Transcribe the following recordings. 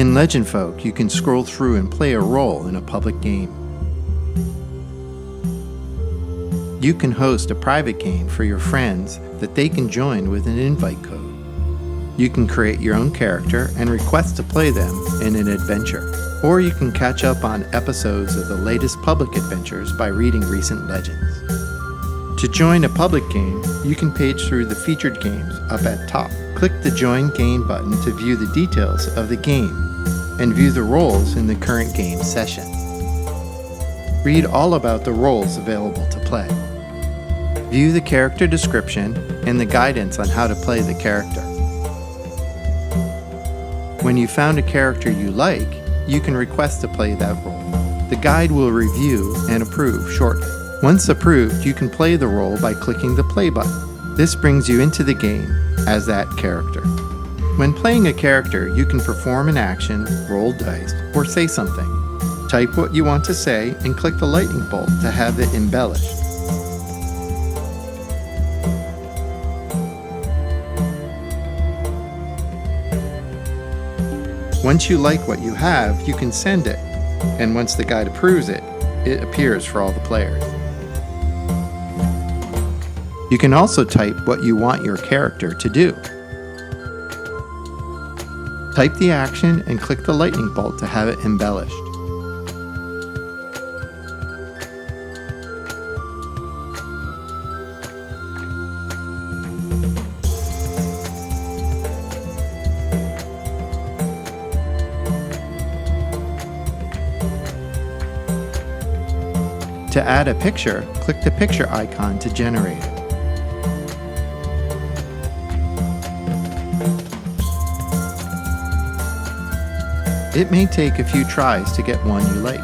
In Legendfolk, you can scroll through and play a role in a public game. You can host a private game for your friends that they can join with an invite code. You can create your own character and request to play them in an adventure. Or you can catch up on episodes of the latest public adventures by reading recent legends. To join a public game, you can page through the featured games up at top. Click the Join Game button to view the details of the game and view the roles in the current game session. Read all about the roles available to play. View the character description and the guidance on how to play the character. When you found a character you like, you can request to play that role. The guide will review and approve shortly. Once approved, you can play the role by clicking the play button. This brings you into the game as that character. When playing a character, you can perform an action, roll dice, or say something. Type what you want to say and click the lightning bolt to have it embellished. Once you like what you have, you can send it, and once the guide approves it, it appears for all the players. You can also type what you want your character to do. Type the action and click the lightning bolt to have it embellished. To add a picture, click the picture icon to generate it. It may take a few tries to get one you like.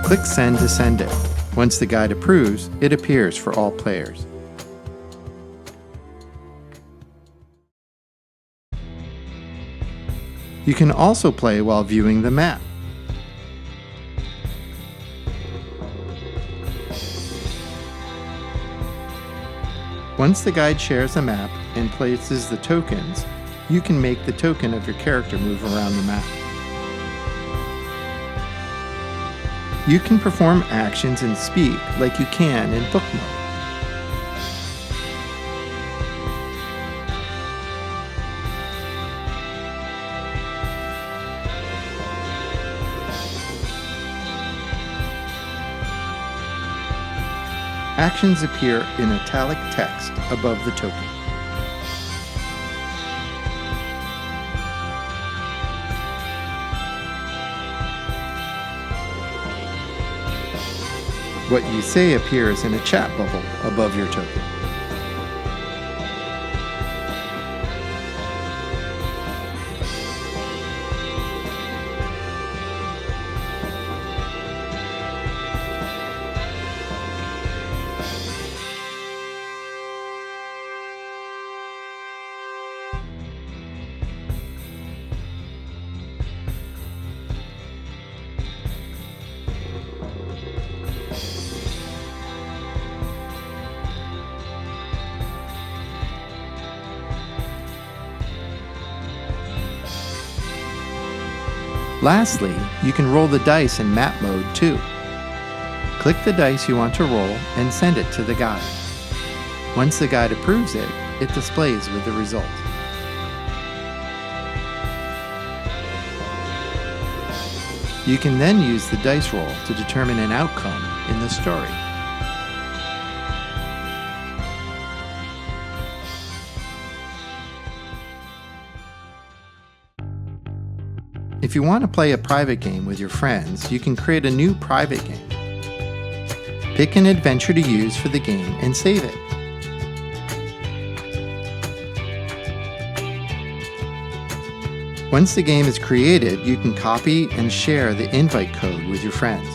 Click Send to send it. Once the guide approves, it appears for all players. You can also play while viewing the map. Once the guide shares a map and places the tokens, you can make the token of your character move around the map. You can perform actions and speak like you can in book mode. Actions appear in italic text above the token. What you say appears in a chat bubble above your token. Lastly, you can roll the dice in map mode too. Click the dice you want to roll and send it to the guide. Once the guide approves it, it displays with the result. You can then use the dice roll to determine an outcome in the story. If you want to play a private game with your friends, you can create a new private game. Pick an adventure to use for the game and save it. Once the game is created, you can copy and share the invite code with your friends.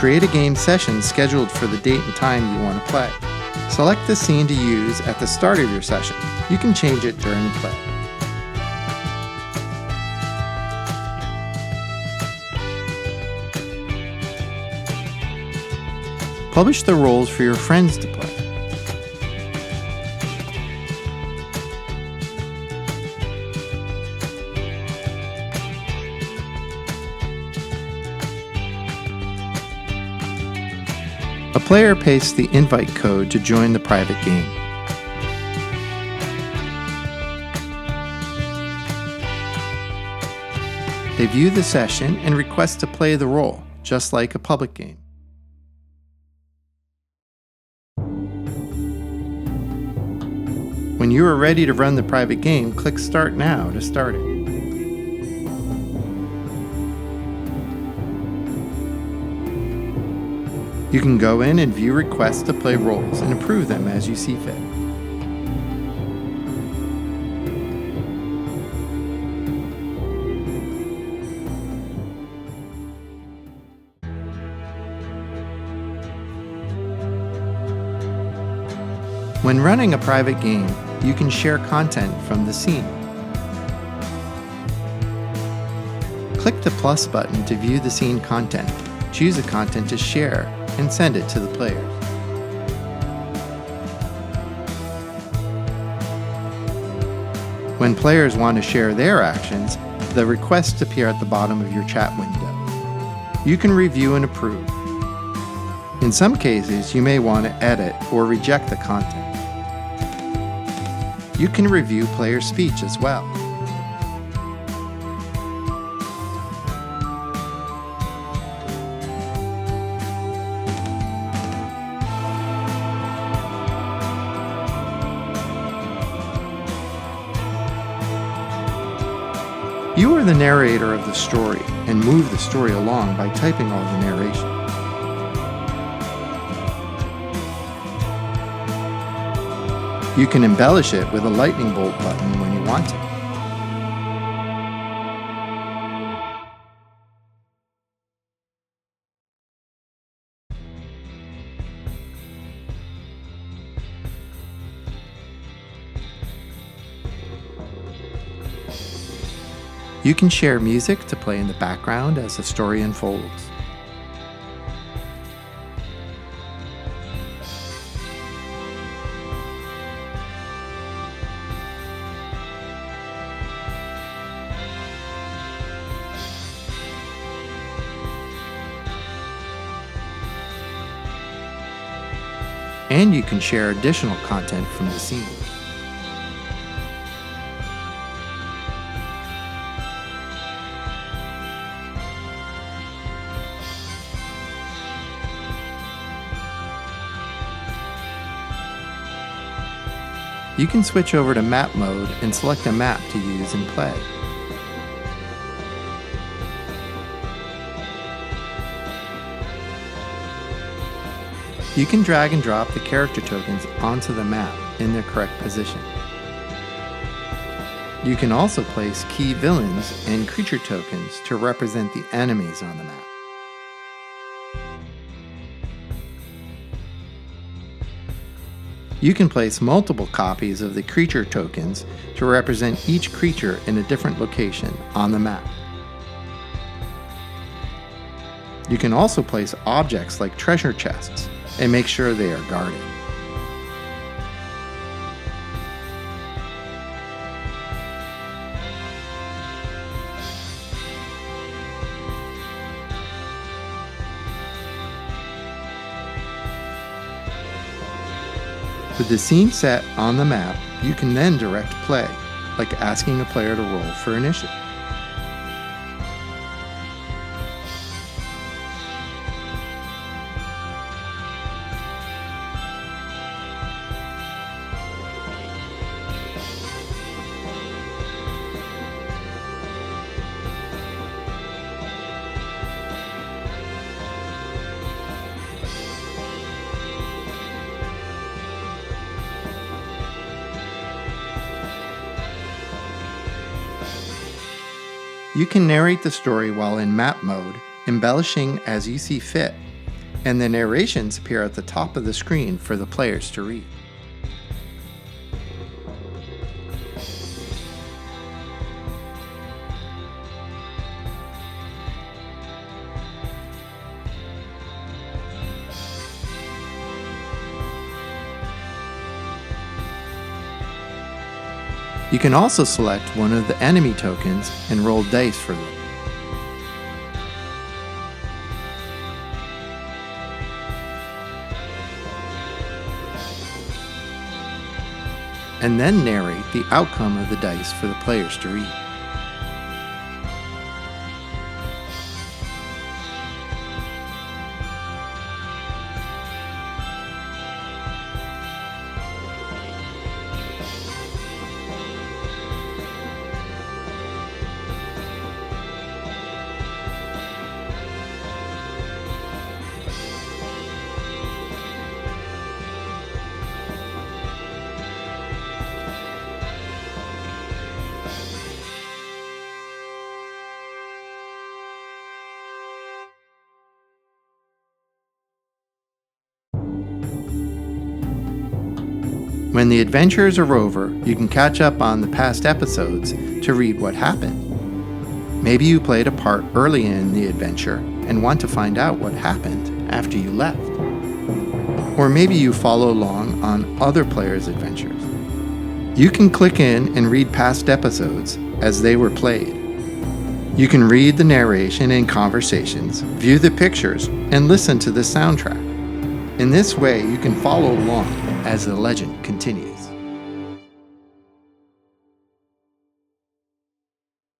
Create a game session scheduled for the date and time you want to play. Select the scene to use at the start of your session. You can change it during play. Publish the roles for your friends to play. A player pastes the invite code to join the private game. They view the session and request to play the role, just like a public game. When you are ready to run the private game, click Start Now to start it. You can go in and view requests to play roles and approve them as you see fit. When running a private game, you can share content from the scene. Click the plus button to view the scene content. Choose the content to share and send it to the players. When players want to share their actions, the requests appear at the bottom of your chat window. You can review and approve. In some cases, you may want to edit or reject the content. You can review player speech as well. You are the narrator of the story and move the story along by typing all the narration. You can embellish it with a lightning bolt button when you want to. You can share music to play in the background as the story unfolds. And you can share additional content from the scene. You can switch over to map mode and select a map to use and play. You can drag and drop the character tokens onto the map in their correct position. You can also place key villains and creature tokens to represent the enemies on the map. You can place multiple copies of the creature tokens to represent each creature in a different location on the map. You can also place objects like treasure chests and make sure they are guarded. With the scene set on the map, you can then direct play, like asking a player to roll for initiative. You can narrate the story while in map mode, embellishing as you see fit, and the narrations appear at the top of the screen for the players to read. You can also select one of the enemy tokens and roll dice for them. And then narrate the outcome of the dice for the players to read. When the adventures are over, you can catch up on the past episodes to read what happened. Maybe you played a part early in the adventure and want to find out what happened after you left. Or maybe you follow along on other players' adventures. You can click in and read past episodes as they were played. You can read the narration and conversations, view the pictures, and listen to the soundtrack. In this way, you can follow along as the legend continues.